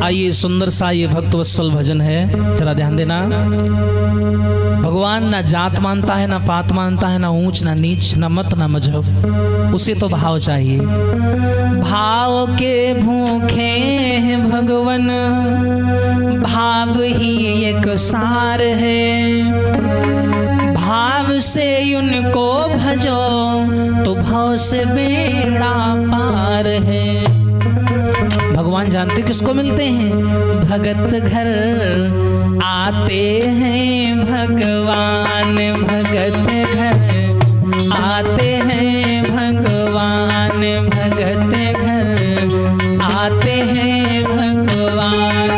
आइए सुंदर सा ये भक्तवत्सल भजन है, जरा ध्यान देना। भगवान ना जात मानता है, ना पात मानता है, ना ऊंच ना नीच, ना मत ना मजहब, उसे तो भाव चाहिए। भाव के भूखे हैं भगवन, भाव ही एक सार है। भाव से उनको भजो तो भाव से बेड़ा पार है। भगवान जानते किसको मिलते हैं? भगत घर आते हैं भगवान, भगत घर आते हैं भगवान, भगत घर आते हैं भगवान।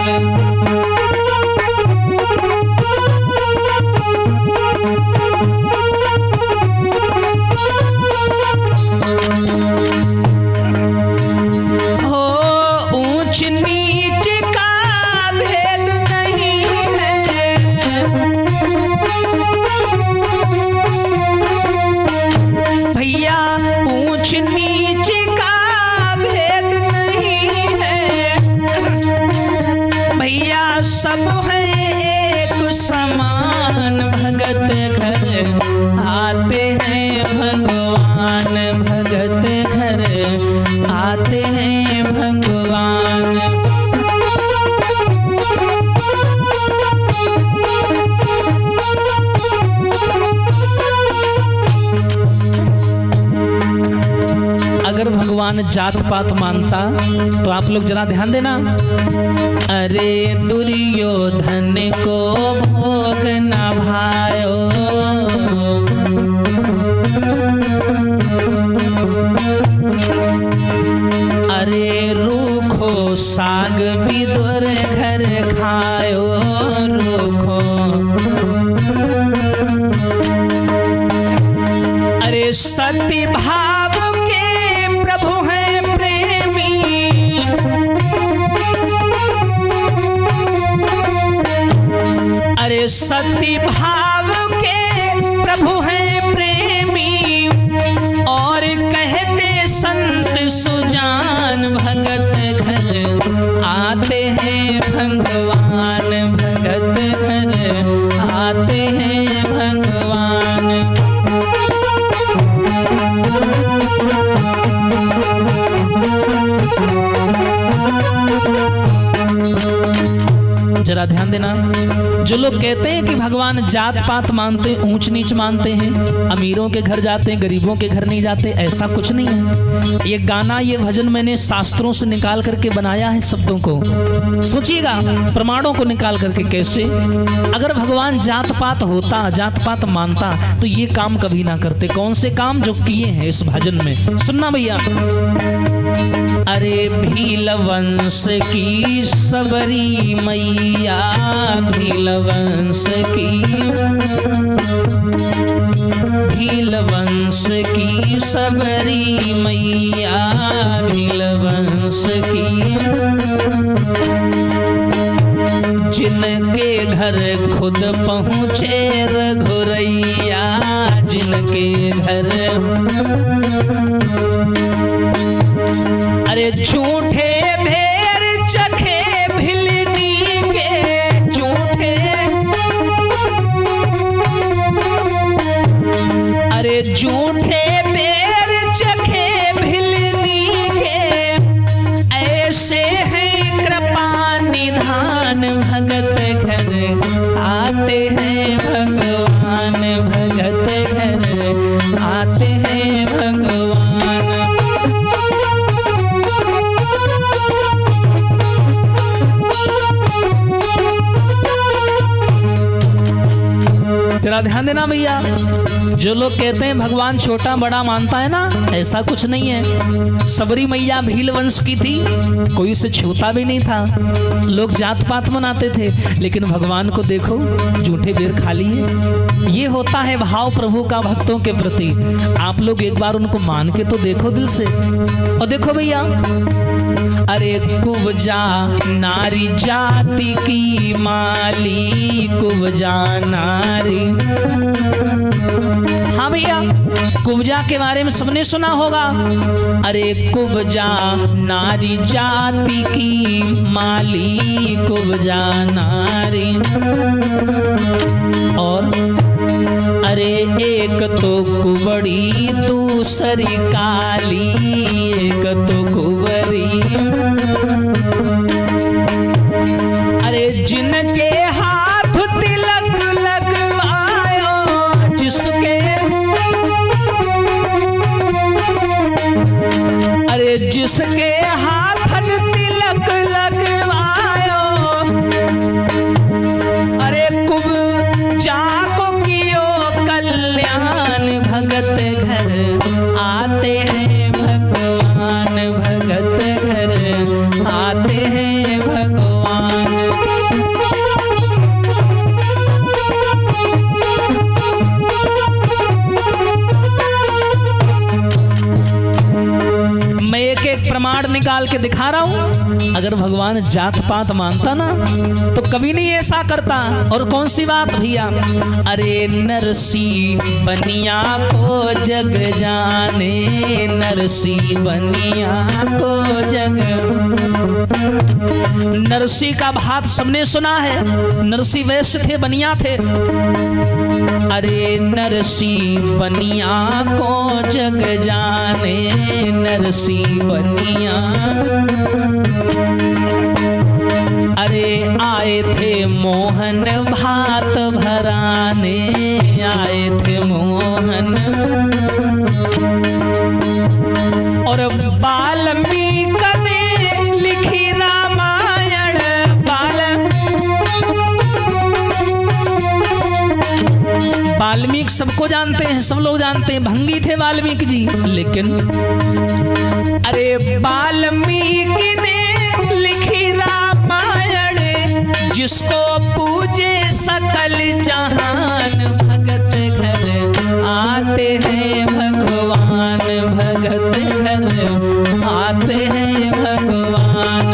जात पात मानता तो आप लोग जरा ध्यान देना। अरे दुर्योधन को भोग न भायो, अरे रूखो साग विदुर घर खायो, रूखो अरे सती भाव सती भाव के प्रभु हैं प्रेमी, और कहते संत सुजान भगत घर आते हैं भगवान, भगत घर आते हैं भगवान। जरा ध्यान देना। जो लोग कहते हैं कि भगवान जात पात मानते हैं, ऊंच नीच मानते हैं, अमीरों के घर जाते हैं, गरीबों के घर नहीं जाते, ऐसा कुछ नहीं है। ये गाना, ये भजन मैंने शास्त्रों से निकाल करके बनाया है शब्दों को। सोचिएगा प्रमाणों को निकाल करके कैसे। अगर भगवान जात पात होता, जात पात मानता तो ये काम कभी ना करते। कौन से काम जो किए हैं इस भजन में, सुनना भैया। अरे भील वंश की सबरी मैया, भील वंश की, भील वंश की सबरी मैया, भील वंश की, जिनके घर खुद पहुँचे रघुरैया, जिनके घर अरे झूठे भेर चखे भिलनी के, झूठे अरे झूठे भेर चखे भिलनी के, ऐसे हैं कृपा निधान भगत घर आते हैं भगवान, भगत घर आते हैं भगवान। तेरा ध्यान देना भैया। जो लोग कहते हैं भगवान छोटा बड़ा मानता है ना, ऐसा कुछ नहीं है। सबरी मैया भील वंश की थी, कोई उसे छूता भी नहीं था। लोग जात पात मनाते थे, लेकिन भगवान को देखो जूठे बेर खा लिए। ये होता है भाव प्रभु का भक्तों के प्रति। आप लोग एक बार उनको मान के तो देखो दिल से। और देखो भैया, अरे कुब्जा नारी जाति की माली, कुब्जा नारी हाँ भैया, कुब्जा के बारे में सबने सुना होगा। अरे कुब्जा नारी जाति की माली, कुब्जा नारी। और अरे एक तो कुबड़ी दूसरी काली, एक तो कुबरी। अरे जिनके हाथ तिलक लगवायो, जिसके अरे जिसके हाथन तिलक लगवायो, अरे कुब्जा को कियो कल्याण, भगत घर आते हैं भगवान, भगत घर आते हैं भगवान। मैं एक एक प्रमाण निकाल के दिखा रहा हूं। अगर भगवान जात पात मानता ना तो कभी नहीं ऐसा करता। और कौन सी बात भैया? अरे नरसी बनिया को जग जाने, नरसी बनिया को जग। नरसी का भात सबने सुना है। नरसी वैश्य थे, बनिया थे। अरे नरसी बनिया को जग जाने, नरसी बनिया। अरे आए थे मोहन भात भराने, आए थे मोहन। और वाल्मीकि ने लिखी रामायण, वाल्मीकि सबको जानते हैं, सब लोग जानते हैं, भंगी थे वाल्मीकि जी। लेकिन अरे वाल्मीकि ने लिखी रामायण, जिसको पूजे सकल जहान, भगत घर आते हैं भगवान, भगत घर आते हैं भगवान।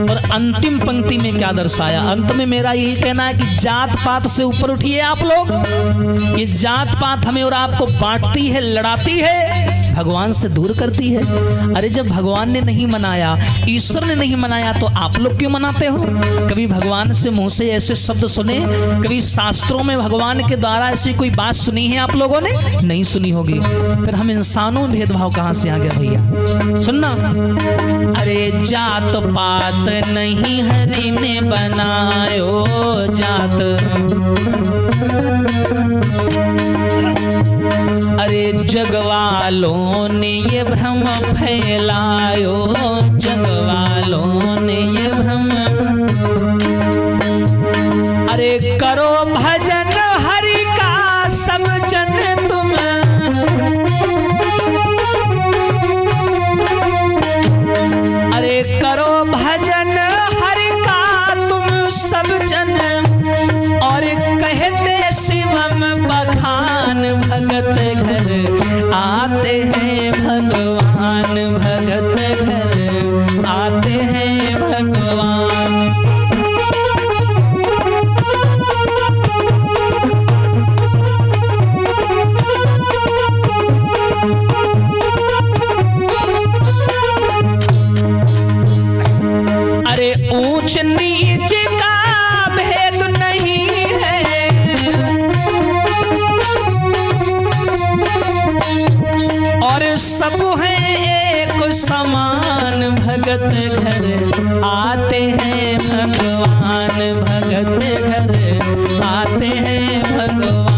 और अंतिम पंक्ति में क्या दर्शाया? अंत में मेरा यही कहना है कि जात पात से ऊपर उठिए आप लोग। ये जात पात हमें और आपको बांटती है, लड़ाती है, भगवान से दूर करती है। अरे जब भगवान ने नहीं मनाया, ईश्वर ने नहीं मनाया, तो आप लोग क्यों मनाते हो? कभी भगवान से मुंह से ऐसे शब्द सुने? कभी शास्त्रों में भगवान के द्वारा ऐसी कोई बात सुनी है आप लोगों ने? नहीं सुनी होगी। फिर हम इंसानों में भेदभाव कहां से आ गया भैया? सुनना, अरे जात पात नहीं हरि ने बनायो, जात। अरे जगवालों ने ये भ्रम फैलायो, जगवालों ने ये भ्रम। अरे करो भजन हरि का सब जन तुम, अरे करो भजन हरि का तुम सब जन। और कहते शिवम बखान, भगत घर आते हैं भगवान, भगत घर आते हैं भगवान। अरे ऊंच नीच का भेद नहीं है, और सब है एक समान, भगत घर आते हैं भगवान, भगत घर आते हैं भगवान।